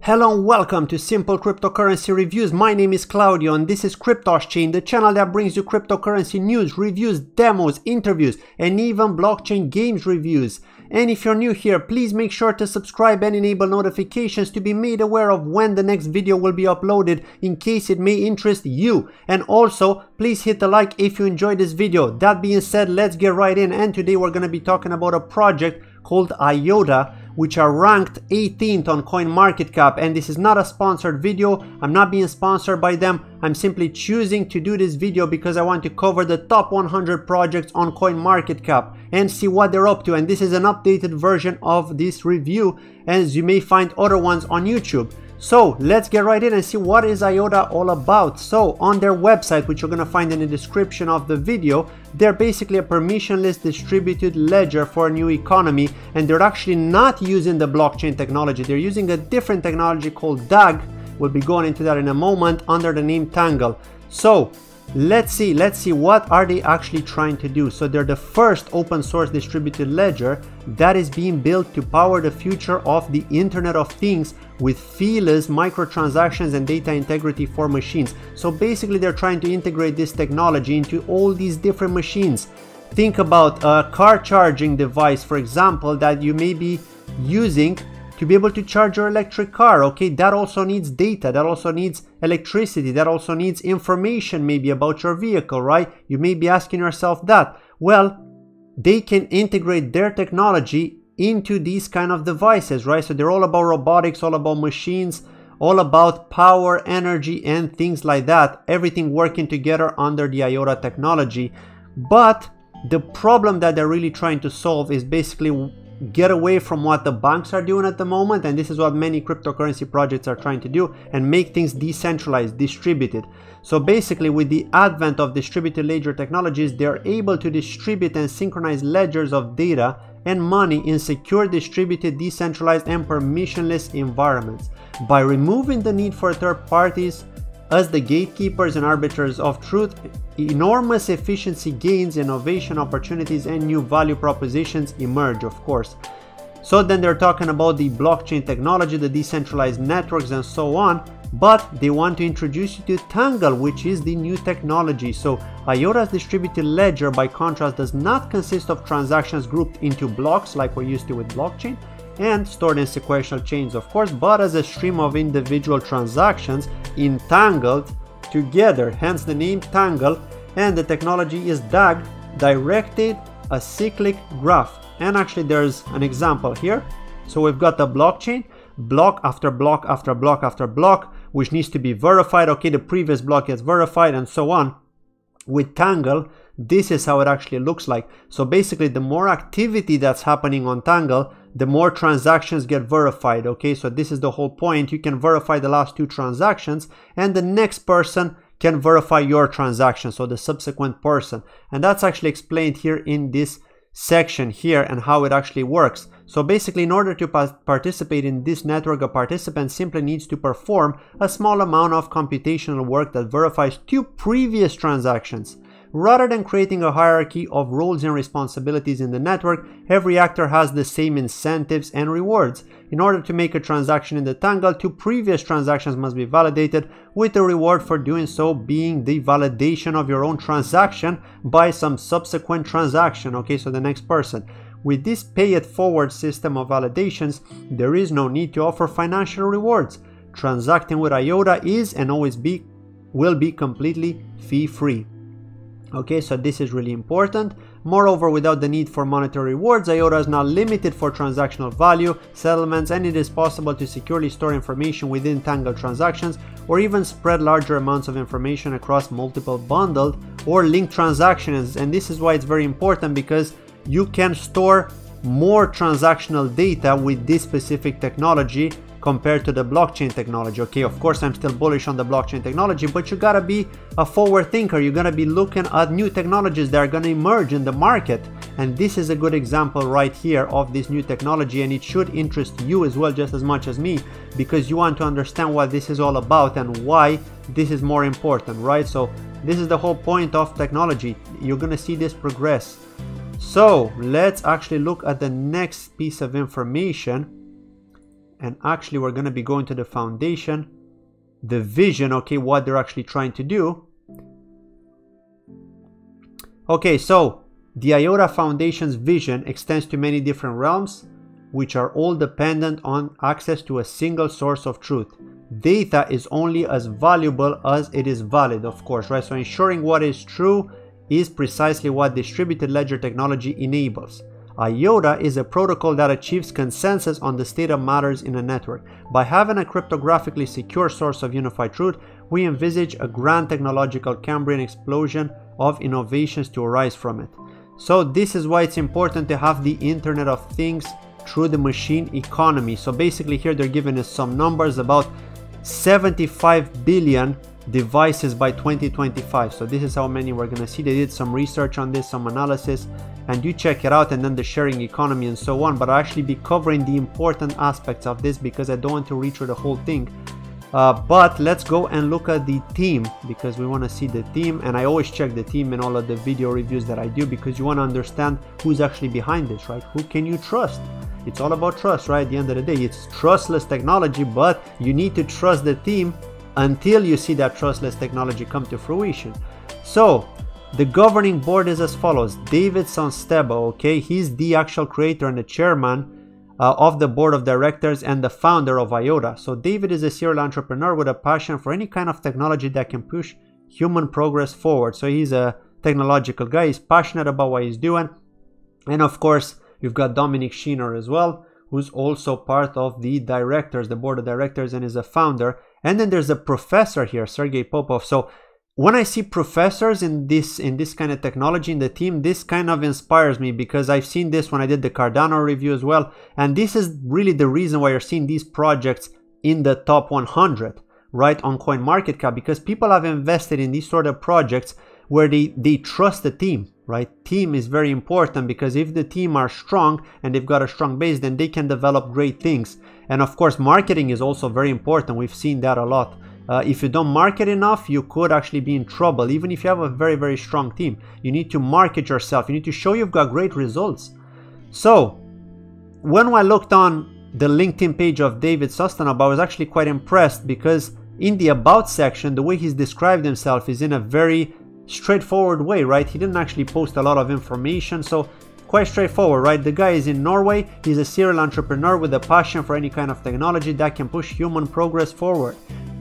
Hello and welcome to Simple Cryptocurrency Reviews. My name is Claudio and this is CryptoSchain, the channel that brings you cryptocurrency news, reviews, demos, interviews, and even blockchain games reviews. And if you're new here, please make sure to subscribe and enable notifications to be made aware of when the next video will be uploaded in case it may interest you. And also, please hit the like if you enjoyed this video. That being said, let's get right in, and today we're going to be talking about a project called Iota, which are ranked 18th on CoinMarketCap, and this is not a sponsored video. I'm not being sponsored by them. I'm simply choosing to do this video because I want to cover the top 100 projects on CoinMarketCap and see what they're up to, and this is an updated version of this review, as you may find other ones on YouTube. So let's get right in and see what is Iota all about. So on their website, which you're going to find in the description of the video, they're basically a permissionless distributed ledger for a new economy, and they're actually not using the blockchain technology. They're using a different technology called DAG. We'll be going into that in a moment under the name Tangle. So let's see what are they actually trying to do. So they're the first open source distributed ledger that is being built to power the future of the Internet of Things with feeless microtransactions and data integrity for machines. So basically they're trying to integrate this technology into all these different machines. Think about a car charging device, for example, that you may be using to be able to charge your electric car. Okay, that also needs data, that also needs electricity, that also needs information maybe about your vehicle, right? You may be asking yourself that. Well, they can integrate their technology into these kind of devices, right? So they're all about robotics, all about machines, all about power, energy, and things like that. Everything working together under the Iota technology. But the problem that they're really trying to solve is basically get away from what the banks are doing at the moment, and this is what many cryptocurrency projects are trying to do, and make things decentralized, distributed. So basically, with the advent of distributed ledger technologies, they're able to distribute and synchronize ledgers of data and money in secure, distributed, decentralized, and permissionless environments. By removing the need for third parties as the gatekeepers and arbiters of truth, enormous efficiency gains, innovation opportunities, and new value propositions emerge, of course. So then they're talking about the blockchain technology, the decentralized networks, and so on, but they want to introduce you to Tangle, which is the new technology. So Iota's distributed ledger, by contrast, does not consist of transactions grouped into blocks like we're used to with blockchain and stored in sequential chains, of course, but as a stream of individual transactions entangled together, hence the name Tangle. And the technology is DAG, directed acyclic graph. And actually there's an example here. So we've got the blockchain, block after block after block after block, which needs to be verified. Okay, the previous block gets verified and so on. With Tangle, this is how it actually looks like. So basically, the more activity that's happening on Tangle, the more transactions get verified. Okay, so this is the whole point. You can verify the last two transactions and the next person can verify your transaction, so the subsequent person. And that's actually explained here in this section here and how it actually works. So basically, in order to participate in this network, a participant simply needs to perform a small amount of computational work that verifies two previous transactions. Rather than creating a hierarchy of roles and responsibilities in the network, every actor has the same incentives and rewards. In order to make a transaction in the Tangle, two previous transactions must be validated, with the reward for doing so being the validation of your own transaction by some subsequent transaction. Okay, so the next person. With this pay-it-forward system of validations, there is no need to offer financial rewards. Transacting with Iota is and always will be completely fee-free. Okay, so this is really important. Moreover, without the need for monetary rewards, Iota is not limited for transactional value, settlements, and it is possible to securely store information within Tangle transactions or even spread larger amounts of information across multiple bundled or linked transactions. And this is why it's very important, because you can store more transactional data with this specific technology compared to the blockchain technology. Okay, of course I'm still bullish on the blockchain technology, but you gotta be a forward thinker. You're gonna be looking at new technologies that are gonna emerge in the market, and this is a good example right here of this new technology, and it should interest you as well, just as much as me, because you want to understand what this is all about and why this is more important, right? So this is the whole point of technology. You're gonna see this progress. So let's actually look at the next piece of information. and actually we're going to be going to the foundation, the vision, okay, what they're actually trying to do. Okay, so the Iota Foundation's vision extends to many different realms, which are all dependent on access to a single source of truth. Data is only as valuable as it is valid, of course, right? So ensuring what is true is precisely what distributed ledger technology enables. Iota is a protocol that achieves consensus on the state of matters in a network. By having a cryptographically secure source of unified truth, we envisage a grand technological Cambrian explosion of innovations to arise from it. So this is why it's important to have the Internet of Things through the machine economy. So basically here they're giving us some numbers about 75 billion devices by 2025. So this is how many we're going to see. They did some research on this, some analysis, and you check it out, and then the sharing economy and so on. But I'll actually be covering the important aspects of this because I don't want to read through the whole thing. But let's go and look at the team, because we want to see the team, and I always check the team in all of the video reviews that I do, because you want to understand who's actually behind this, right? Who can you trust? It's all about trust, right? At the end of the day, it's trustless technology, but you need to trust the team until you see that trustless technology come to fruition. So the governing board is as follows. David Sonsteba, okay, he's the actual creator and the chairman of the board of directors and the founder of Iota. So David is a serial entrepreneur with a passion for any kind of technology that can push human progress forward. So he's a technological guy, he's passionate about what he's doing. And of course, you've got Dominic Scheener as well, who's also part of the directors, the board of directors, and is a founder. And then there's a professor here, Sergey Popov. So when I see professors in this kind of technology in the team, this kind of inspires me, because I've seen this when I did the Cardano review as well. And this is really the reason why you're seeing these projects in the top 100, right, on CoinMarketCap, because people have invested in these sort of projects where they trust the team, right? Team is very important, because if the team are strong and they've got a strong base, then they can develop great things. And of course, marketing is also very important. We've seen that a lot. If you don't market enough, you could actually be in trouble. Even if you have a very, very strong team, you need to market yourself. You need to show you've got great results. So when I looked on the LinkedIn page of David Sonsteba, I was actually quite impressed, because in the about section, the way he's described himself is in a very straightforward way, right? He didn't actually post a lot of information, so quite straightforward, right? The guy is in Norway. He's a serial entrepreneur with a passion for any kind of technology that can push human progress forward.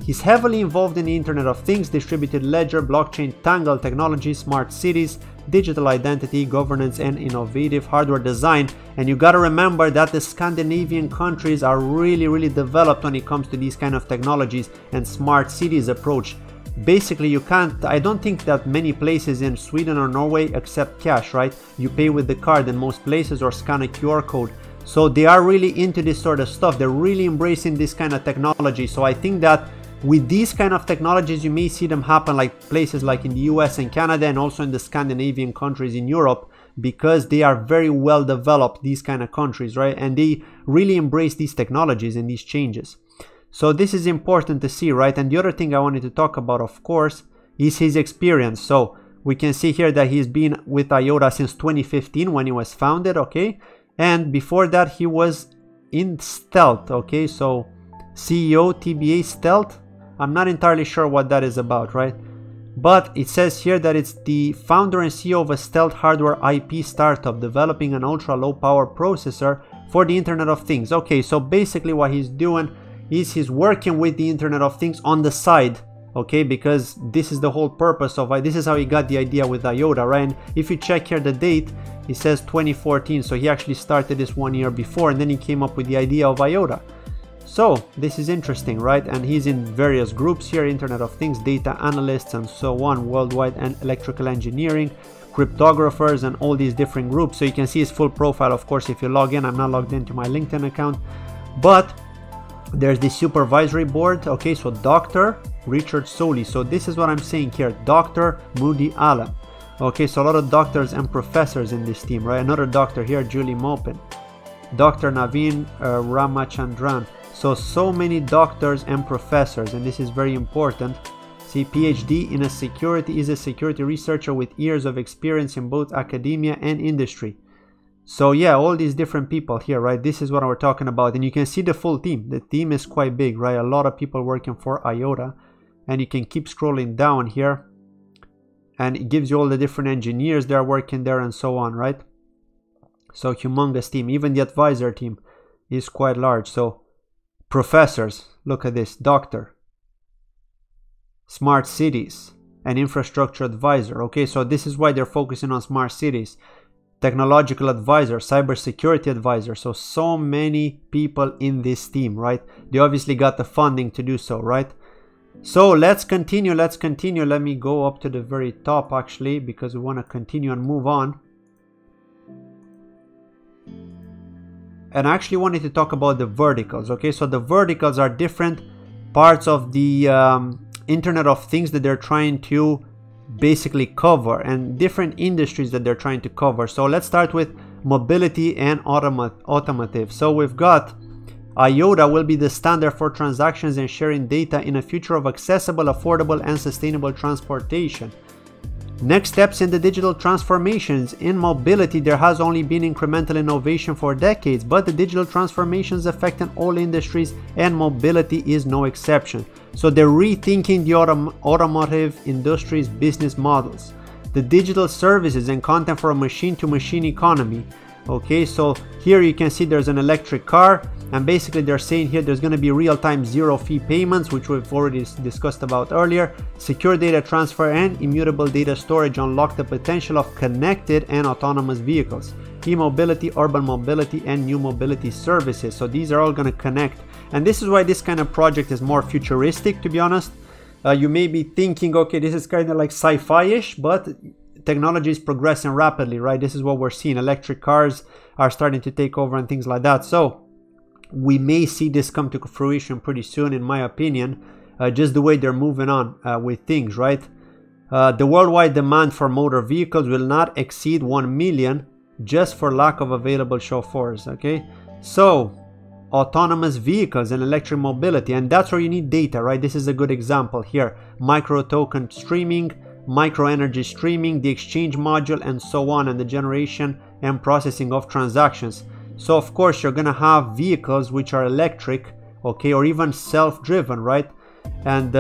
He's heavily involved in the Internet of Things, distributed ledger, blockchain, Tangle technology, smart cities, digital identity, governance, and innovative hardware design. And you got to remember that the Scandinavian countries are really, really developed when it comes to these kind of technologies and smart cities approach. Basically, you can't, I don't think that many places in Sweden or Norway accept cash, right? You pay with the card in most places or scan a QR code. So they are really into this sort of stuff. They're really embracing this kind of technology. So I think that with these kind of technologies, you may see them happen like places like in the US and Canada, and also in the Scandinavian countries in Europe, because they are very well developed, these kind of countries, right? And they really embrace these technologies and these changes. So this is important to see, right? And the other thing I wanted to talk about, of course, is his experience. So we can see here that he's been with Iota since 2015 when he was founded, okay? And before that, he was in Stealth, okay? So CEO, TBA, Stealth. I'm not entirely sure what that is about, right? But it says here that it's the founder and CEO of a stealth hardware IP startup developing an ultra low power processor for the Internet of Things. Okay, so basically what he's doing is he's working with the Internet of Things on the side, okay, because this is the whole purpose of it. This is how he got the idea with Iota, right? And if you check here the date, it says 2014, so he actually started this 1 year before, and then he came up with the idea of Iota. So this is interesting, right? And he's in various groups here, Internet of Things, data analysts and so on, worldwide, and electrical engineering, cryptographers, and all these different groups. So you can see his full profile, of course, if you log in. I'm not logged into my LinkedIn account, but there's the supervisory board. Okay, so Dr. Richard Soley. So this is what I'm saying here, Dr. Moody Allen. Okay, so a lot of doctors and professors in this team, right? Another doctor here, Julie Maupin, Dr. Naveen Ramachandran. So many doctors and professors, and this is very important. See, PhD in security, is a security researcher with years of experience in both academia and industry. So yeah, all these different people here, right? This is what we're talking about. And you can see the full team. The team is quite big, right? A lot of people working for Iota. And you can keep scrolling down here. And it gives you all the different engineers that are working there and so on, right? So humongous team. Even the advisor team is quite large. So professors, look at this. Doctor, smart cities, and infrastructure advisor. Okay, so this is why they're focusing on smart cities. Technological advisor, cybersecurity advisor. So many people in this team, right? They obviously got the funding to do so, right? So let's continue. Let me go up to the very top actually, because we want to continue and move on. And I actually wanted to talk about the verticals. Okay, so the verticals are different parts of the Internet of Things that they're trying to basically cover, and different industries that they're trying to cover. So let's start with mobility and automotive. So we've got Iota will be the standard for transactions and sharing data in a future of accessible, affordable, and sustainable transportation. Next steps in the digital transformations. In mobility, there has only been incremental innovation for decades, but the digital transformations affecting all industries, and mobility is no exception. So they're rethinking the automotive industry's business models. The digital services and content for a machine-to-machine economy. Okay, so here you can see there's an electric car, and basically they're saying here there's going to be real-time zero-fee payments, which we've already discussed about earlier. Secure data transfer and immutable data storage unlock the potential of connected and autonomous vehicles, e-mobility, urban mobility, and new mobility services. So these are all going to connect, and this is why this kind of project is more futuristic, to be honest. You may be thinking, okay, this is kind of like sci-fi-ish, but technology is progressing rapidly, right? This is what we're seeing. Electric cars are starting to take over and things like that. So we may see this come to fruition pretty soon, in my opinion, just the way they're moving on with things, right? The worldwide demand for motor vehicles will not exceed 1 million just for lack of available chauffeurs, okay? So autonomous vehicles and electric mobility, and that's where you need data, right? This is a good example here. Micro token streaming, micro energy streaming, the exchange module, and so on, and the generation and processing of transactions. So of course you're gonna have vehicles which are electric, okay, or even self-driven, right? And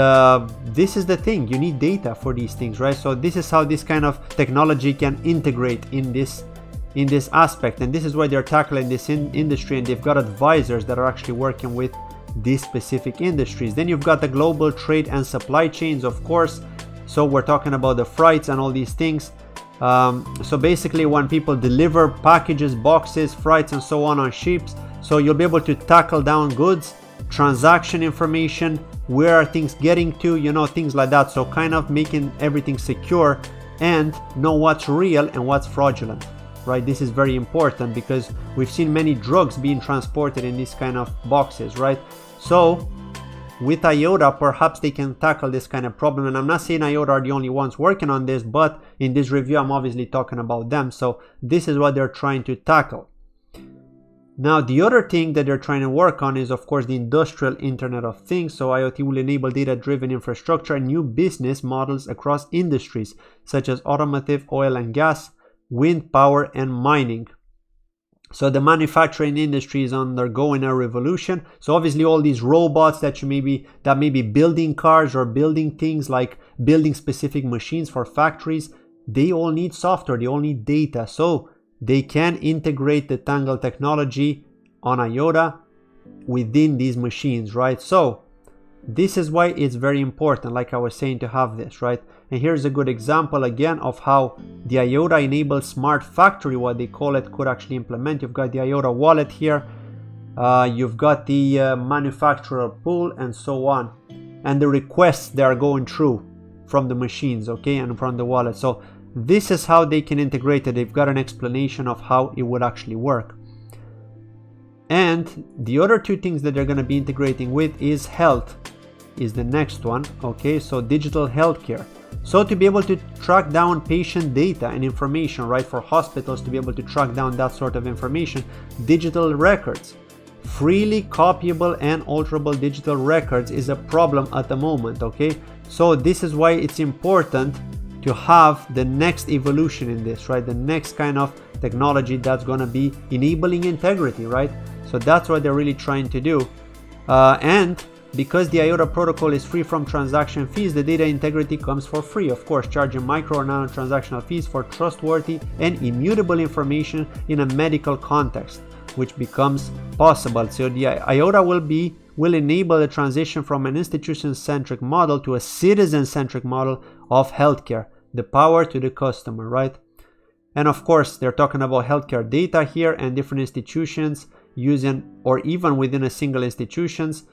this is the thing, you need data for these things, right? So this is how this kind of technology can integrate in this aspect, and this is why they're tackling this industry, and they've got advisors that are actually working with these specific industries. Then you've got the global trade and supply chains, of course. So we're talking about the freights and all these things. So basically when people deliver packages, boxes, freights, and so on ships, so you'll be able to tackle down goods, transaction information, where are things getting to, you know, things like that. So kind of making everything secure and know what's real and what's fraudulent, right? This is very important because we've seen many drugs being transported in these kind of boxes, right? So with Iota, perhaps they can tackle this kind of problem. And I'm not saying Iota are the only ones working on this, but in this review, I'm obviously talking about them. So this is what they're trying to tackle. Now, the other thing that they're trying to work on is, of course, the industrial Internet of Things. So IoT will enable data-driven infrastructure and new business models across industries, such as automotive, oil and gas, wind power, and mining. So the manufacturing industry is undergoing a revolution. So obviously all these robots that may be building cars or building things, like building specific machines for factories, they all need software, they all need data. So they can integrate the Tangle technology on Iota within these machines, right? So this is why it's very important, like I was saying, to have this, right? And here's a good example again of how the Iota enabled smart factory, what they call it, could actually implement. You've got the Iota wallet here, you've got the manufacturer pool, and so on, and the requests that are going through from the machines, okay, and from the wallet. So this is how they can integrate it. They've got an explanation of how it would actually work. And the other two things that they're going to be integrating with is health, is the next one, okay? So digital healthcare. So to be able to track down patient data and information, right, for hospitals to be able to track down that sort of information, digital records. Freely copyable and alterable digital records is a problem at the moment, okay? So this is why it's important to have the next evolution in this, right? The next kind of technology that's going to be enabling integrity, right? So that's what they're really trying to do. And because the Iota protocol is free from transaction fees, the data integrity comes for free. Of course, charging micro or nano-transactional fees for trustworthy and immutable information in a medical context, which becomes possible. So the Iota will enable the transition from an institution-centric model to a citizen-centric model of healthcare. The power to the customer, right? And of course, they're talking about healthcare data here and different institutions using, or even within a single institutions,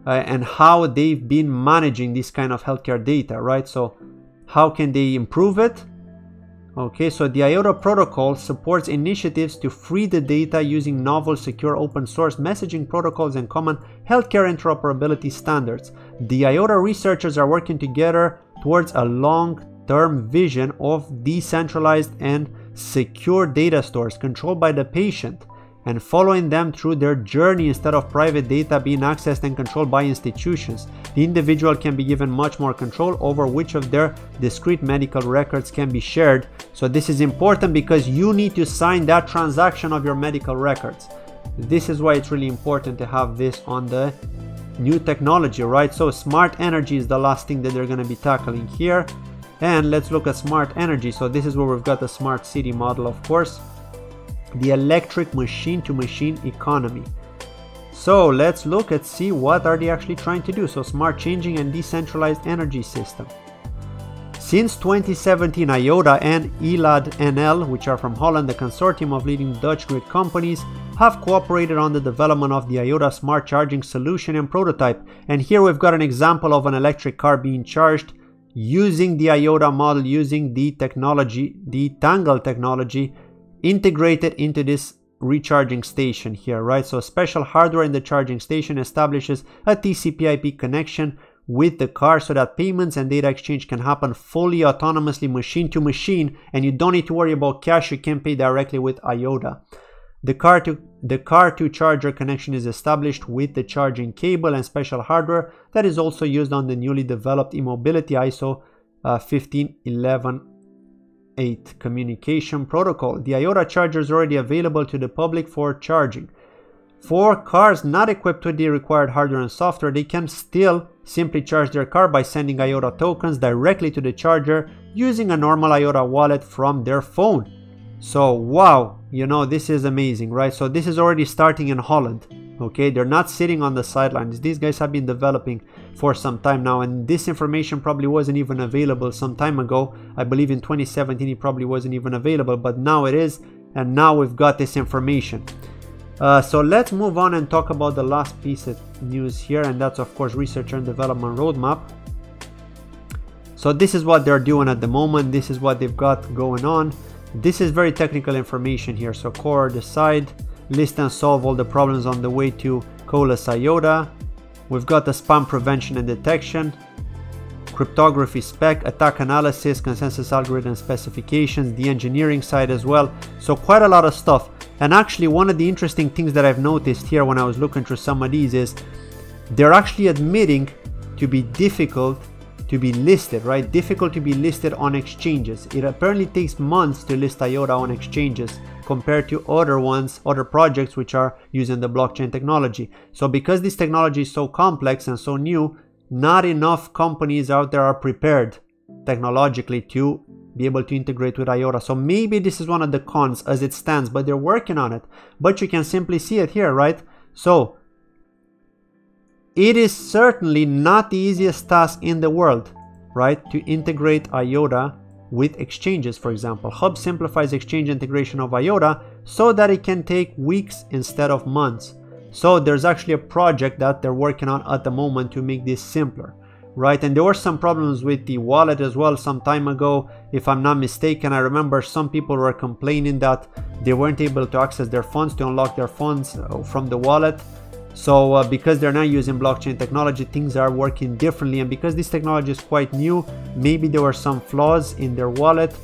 and how they've been managing this kind of healthcare data, right? So how can they improve it? Okay, so the Iota protocol supports initiatives to free the data using novel, secure, open source messaging protocols and common healthcare interoperability standards. The Iota researchers are working together towards a long-term vision of decentralized and secure data stores controlled by the patient, and following them through their journey instead of private data being accessed and controlled by institutions. The individual can be given much more control over which of their discrete medical records can be shared. So this is important because you need to sign that transaction of your medical records. This is why it's really important to have this on the new technology, right? So smart energy is the last thing that they're going to be tackling here. And let's look at smart energy. So this is where we've got the smart city model, of course. The electric machine-to-machine economy. So let's look at see what are they actually trying to do. So smart changing and decentralized energy system. Since 2017, Iota and ELAD NL, which are from Holland, the consortium of leading Dutch grid companies, have cooperated on the development of the Iota smart charging solution and prototype. And here we've got an example of an electric car being charged using the Iota model, using the technology, the Tangle technology, integrated into this recharging station here, right? So special hardware in the charging station establishes a TCP/IP connection with the car so that payments and data exchange can happen fully autonomously, machine to machine, and you don't need to worry about cash. You can pay directly with Iota. The car to charger connection is established with the charging cable and special hardware that is also used on the newly developed e-mobility ISO 15118 communication protocol. The Iota charger is already available to the public for charging. For cars not equipped with the required hardware and software, they can still simply charge their car by sending Iota tokens directly to the charger using a normal Iota wallet from their phone. So wow, you know, this is amazing, right? So this is already starting in Holland. Okay, they're not sitting on the sidelines. These guys have been developing for some time now, and this information probably wasn't even available some time ago. I believe in 2017 it probably wasn't even available, but now it is, and now we've got this information. So let's move on and talk about the last piece of news here, and that's of course research and development roadmap. So this is what they're doing at the moment. This is what they've got going on. This is very technical information here. So core, decide, list and solve all the problems on the way to Coalesce Iota. We've got the spam prevention and detection, cryptography spec, attack analysis, consensus algorithm specifications, the engineering side as well. So quite a lot of stuff. And actually one of the interesting things that I've noticed here when I was looking through some of these is they're actually admitting to be difficult to be listed, right? Difficult to be listed on exchanges. It apparently takes months to list Iota on exchanges compared to other ones, other projects which are using the blockchain technology. So because this technology is so complex and so new, not enough companies out there are prepared technologically to be able to integrate with Iota. So maybe this is one of the cons as it stands, but they're working on it. But you can simply see it here, right? So it is certainly not the easiest task in the world, right, to integrate Iota with exchanges, for example. Hub simplifies exchange integration of Iota so that it can take weeks instead of months. So there's actually a project that they're working on at the moment to make this simpler, right? And there were some problems with the wallet as well some time ago. If I'm not mistaken, I remember some people were complaining that they weren't able to access their funds, to unlock their funds from the wallet. So because they're not using blockchain technology, things are working differently, and because this technology is quite new, maybe there were some flaws in their wallet,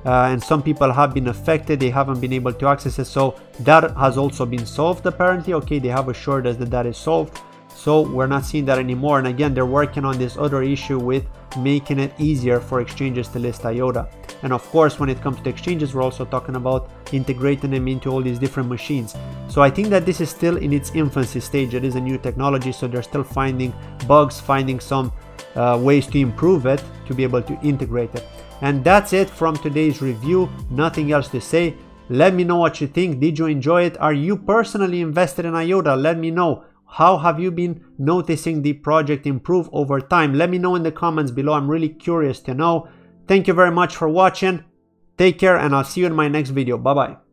and some people have been affected. They haven't been able to access it, so that has also been solved apparently. Okay, they have assured us that that is solved, so we're not seeing that anymore. And again, they're working on this other issue with making it easier for exchanges to list Iota. And of course, when it comes to exchanges, we're also talking about integrating them into all these different machines. So I think that this is still in its infancy stage. It is a new technology, so they're still finding bugs, finding some ways to improve it, to be able to integrate it. And that's it from today's review. Nothing else to say. Let me know what you think. Did you enjoy it? Are you personally invested in Iota? Let me know. How have you been noticing the project improve over time? Let me know in the comments below. I'm really curious to know. Thank you very much for watching. Take care, and I'll see you in my next video. Bye bye.